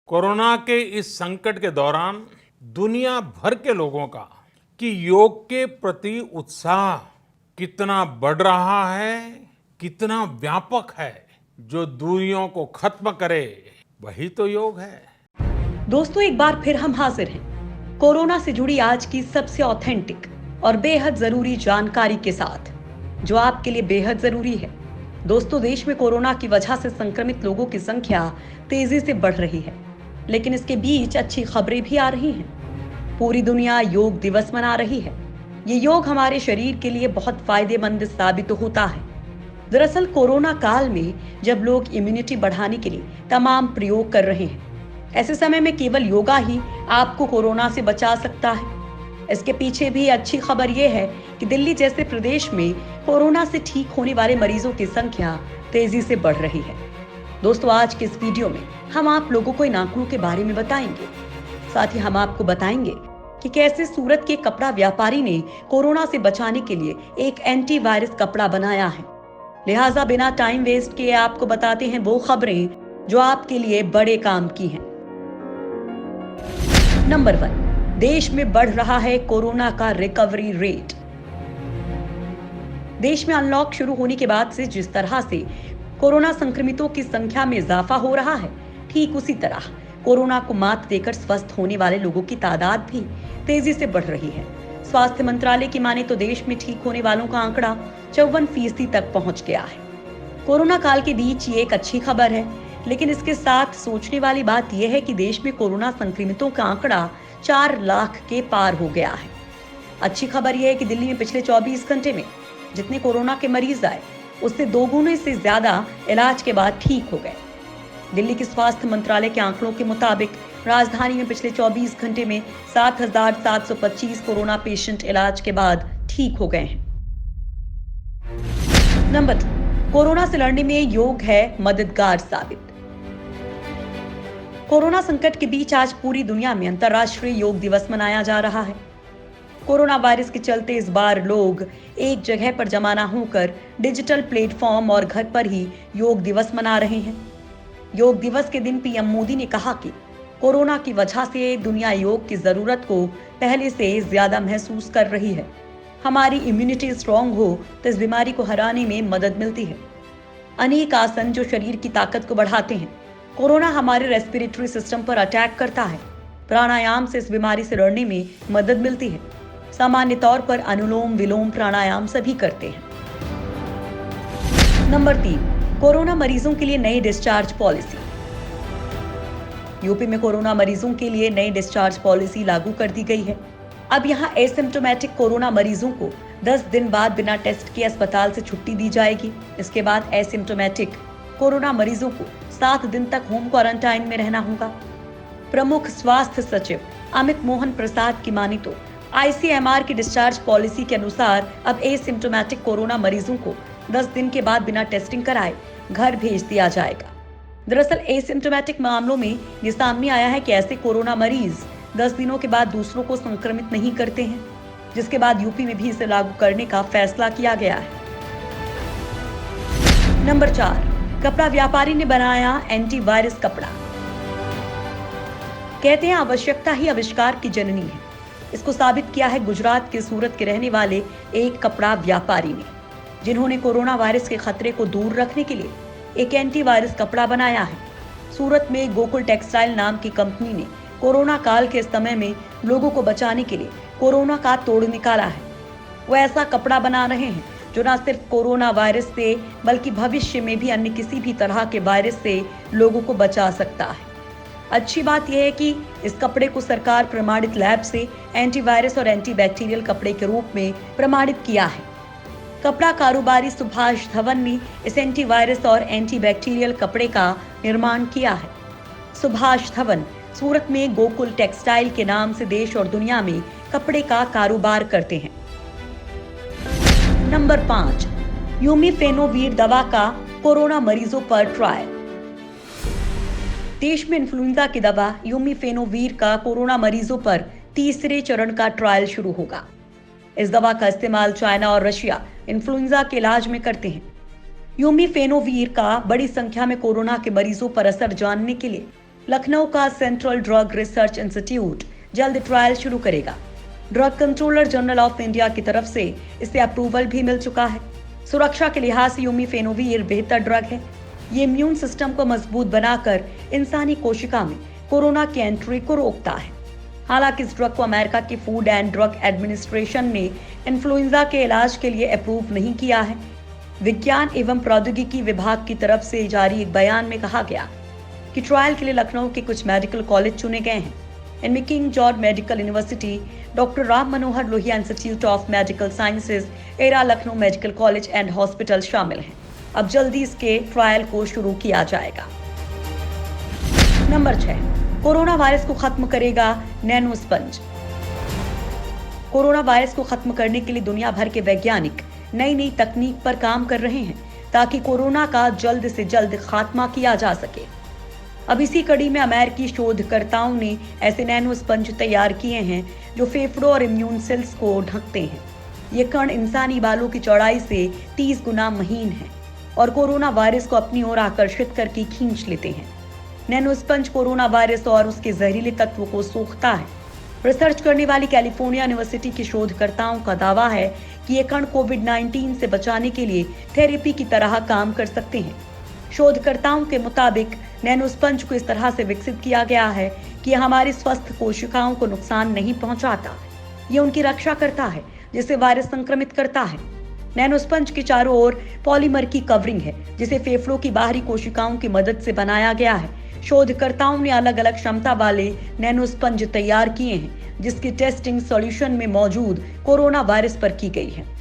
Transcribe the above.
Corona के इस संकट के दौरान दुनिया भर के लोगों का कि योग के प्रति उत्साह कितना बढ़ रहा है, कितना व्यापक है। जो दूरियों को खत्म करे वही तो योग है। दोस्तों, एक बार फिर हम हाजिर हैं कोरोना से जुड़ी आज की सबसे ऑथेंटिक और बेहद जरूरी जानकारी के साथ, जो आपके लिए बेहद जरूरी है। दोस्तों, देश में कोरोना की वजह से संक्रमित लोगों की संख्या तेजी से बढ़ रही है, लेकिन इसके बीच अच्छी खबरें भी आ रही हैं। पूरी दुनिया योग दिवस मना रही है। ये योग हमारे शरीर के लिए बहुत फायदेमंद साबित होता है। दरअसल कोरोना काल में जब लोग इम्यूनिटी बढ़ाने के लिए तमाम प्रयोग कर रहे हैं, ऐसे समय में केवल योगा ही आपको कोरोना से बचा सकता है। इसके पीछे भी अच्छी खबर यह है कि दिल्ली जैसे प्रदेश में कोरोना से ठीक होने वाले मरीजों की संख्या तेजी से बढ़ रही है। दोस्तों, आज के इस वीडियो में हम आप लोगों को इन आंकड़ों के बारे में बताएंगे। साथ ही हम आपको बताएंगे कि कैसे सूरत के कपड़ा व्यापारी ने कोरोना से बचाने के लिए एक एंटीवायरस कपड़ा बनाया है। लिहाजा बिना टाइम वेस्ट किए आपको बताते हैं वो खबरें जो आपके लिए बड़े काम की हैं। नंबर 1, देश में बढ़ रहा है कोरोना का रिकवरी रेट। देश में अनलॉक शुरू होने के बाद से जिस तरह से कोरोना संक्रमितों की संख्या में इजाफा हो रहा है, ठीक उसी तरह कोरोना को मात देकर स्वस्थ होने वाले लोगों की तादाद भी तेजी से बढ़ रही है। स्वास्थ्य मंत्रालय की माने तो देश में ठीक होने वालों का आंकड़ा 54% तक पहुंच गया है। कोरोना काल के बीच ये एक अच्छी खबर है, लेकिन इसके साथ सोचने वाली बात यह है कि देश में कोरोना संक्रमितों का आंकड़ा 4 लाख के पार हो गया है। अच्छी खबर यह है कि दिल्ली में पिछले 24 घंटे में जितने कोरोना के मरीज आए, उससे 2 गुने से ज्यादा इलाज के बाद ठीक हो गए। दिल्ली के स्वास्थ्य मंत्रालय के आंकड़ों के मुताबिक राजधानी में पिछले 24 घंटे में 7,725 कोरोना पेशेंट इलाज के बाद ठीक हो गए हैं। नंबर 2, कोरोना से लड़ने में योग है मददगार साबित। कोरोना संकट के बीच आज पूरी दुनिया में अंतर्राष्ट्रीय योग दिवस मनाया जा रहा है। कोरोना वायरस के चलते इस बार लोग एक जगह पर जमा न होकर डिजिटल प्लेटफॉर्म और घर पर ही योग दिवस मना रहे हैं। योग दिवस के दिन पीएम मोदी ने कहा कि कोरोना की वजह से दुनिया योग की जरूरत को पहले से ज्यादा महसूस कर रही है। हमारी इम्यूनिटी स्ट्रांग हो तो इस बीमारी को हराने में मदद मिलती है। अनेक आसन जो शरीर की ताकत को बढ़ाते हैं। कोरोना हमारे रेस्पिरेटरी सिस्टम पर अटैक करता है। प्राणायाम से इस बीमारी से लड़ने में मदद मिलती है। सामान्य तौर पर अनुलोम विलोम प्राणायाम सभी करते हैं। नंबर 3, कोरोना मरीजों के लिए नई डिस्चार्ज पॉलिसी। यूपी में कोरोना मरीजों के लिए नई डिस्चार्ज पॉलिसी लागू कर दी गई है। अब यहां एसिम्प्टोमेटिक कोरोना मरीजों को 10 दिन बाद बिना टेस्ट के अस्पताल से छुट्टी दी जाएगी। इसके बाद एसिम्प्टोमेटिक कोरोना मरीजों को 7 दिन तक होम क्वारंटाइन में रहना होगा। प्रमुख स्वास्थ्य सचिव अमित मोहन प्रसाद की माने तो आईसीएमआर की डिस्चार्ज पॉलिसी के अनुसार अब एसिम्प्टोमेटिक कोरोना मरीजों को 10 दिन के बाद बिना टेस्टिंग कराए घर भेज दिया जाएगा। दरअसल एसिम्प्टोमेटिक मामलों में ये सामने आया है कि ऐसे कोरोना मरीज 10 दिनों के बाद दूसरों को संक्रमित नहीं करते हैं, जिसके बाद यूपी में भी इसे लागू करने का फैसला किया गया है। नंबर 4, कपड़ा व्यापारी ने बनाया एंटीवायरस कपड़ा। कहते हैं आवश्यकता ही आविष्कार की जननी है। इसको साबित किया है गुजरात के सूरत के रहने वाले एक कपड़ा व्यापारी ने, जिन्होंने कोरोना वायरस के खतरे को दूर रखने के लिए एक एंटीवायरस कपड़ा बनाया है। सूरत में गोकुल टेक्सटाइल नाम की कंपनी ने कोरोना काल के समय में लोगों को बचाने के लिए कोरोना का तोड़ निकाला है। वो ऐसा कपड़ा बना रहे हैं जो न सिर्फ कोरोना वायरस से बल्कि भविष्य में भी अन्य किसी भी तरह के वायरस से लोगों को बचा सकता है। अच्छी बात यह है कि इस कपड़े को सरकार प्रमाणित लैब से एंटीवायरस और एंटीबैक्टीरियल कपड़े के रूप में प्रमाणित किया है। कपड़ा कारोबारी सुभाष धवन ने इस एंटीवायरस और एंटीबैक्टीरियल कपड़े का निर्माण किया है। सुभाष धवन सूरत में गोकुल टेक्सटाइल के नाम से देश और दुनिया में कपड़े का कारोबार करते हैं। नंबर 5, यूमीफेनोवीर दवा का कोरोना मरीजों पर ट्रायल। देश में इन्फ्लुएंजा की दवा यूमीफेनोवीर का कोरोना मरीजों पर तीसरे चरण का ट्रायल शुरू होगा। इस दवा का इस्तेमाल चाइना और रशिया इन्फ्लुएंजा के इलाज में करते हैं। यूमीफेनोवीर का बड़ी संख्या में कोरोना के मरीजों पर असर जानने के लिए लखनऊ का सेंट्रल ड्रग रिसर्च इंस्टीट्यूट जल्द ट्रायल शुरू करेगा। Drug controller general of India की तरफ से इसे अप्रूवल भी मिल चुका है। सुरक्षा के लिहाज से यूमीफेनोविर बेहतर ड्रग है। ये इम्यून सिस्टम को मजबूत बनाकर इंसानी कोशिका में कोरोना की एंट्री को रोकता है। हालांकि इस ड्रग को अमेरिका की फूड एंड ड्रग एडमिनिस्ट्रेशन ने इन्फ्लुएंजा के इलाज के लिए अप्रूव नहीं किया है। विज्ञान एवं प्रौद्योगिकी विभाग की तरफ से जारी एक बयान में कहा गया कि ट्रायल के लिए लखनऊ के कुछ मेडिकल कॉलेज चुने गए हैं। इनमें king George medical university, doctor Ram Manohar Lohia institute of medical sciences, era Lucknow medical college and hospital शामिल हैं। अब जल्दी इसके ट्रायल को शुरू किया जाएगा। नंबर 6, कोरोना वायरस को खत्म करेगा नैनो स्पंज। कोरोना वायरस को खत्म करने के लिए दुनिया भर के वैज्ञानिक नई नई तकनीक पर काम कर रहे हैं ताकि कोरोना का जल्द से जल्द खात्मा किया जा सके। अब इसी कड़ी में अमेरिकी शोधकर्ताओं ने ऐसे नैनो स्पंज तैयार किए हैं जो फेफड़ों और इम्यून सेल्स को ढकते हैं। ये कण इंसानी बालों की चौड़ाई से 30 गुना महीन है और कोरोना वायरस को अपनी ओर आकर्षित करके खींच लेते हैं। नैनो स्पंज कोरोना वायरस और उसके जहरीले तत्वों को सोखता है। रिसर्च करने वाली कैलिफोर्निया यूनिवर्सिटी के शोधकर्ताओं का दावा है कि ये कण कोविड-19 से बचाने के लिए थेरेपी की तरह काम कर सकते हैं। शोधकर्ताओं के मुताबिक नैनो स्पंज को इस तरह से विकसित किया गया है कि यह हमारी स्वस्थ कोशिकाओं को नुकसान नहीं पहुंचाता। ये उनकी रक्षा करता है जिससे वायरस संक्रमित करता है। नैनो स्पंज के चारों ओर पॉलीमर की कवरिंग है जिसे फेफड़ों की बाहरी कोशिकाओं की मदद से बनाया गया है। शोधकर्ताओं ने अलग अलग क्षमता वाले नैनो स्पंज तैयार किए हैं जिसकी टेस्टिंग सॉल्यूशन में मौजूद कोरोना वायरस पर की गई है।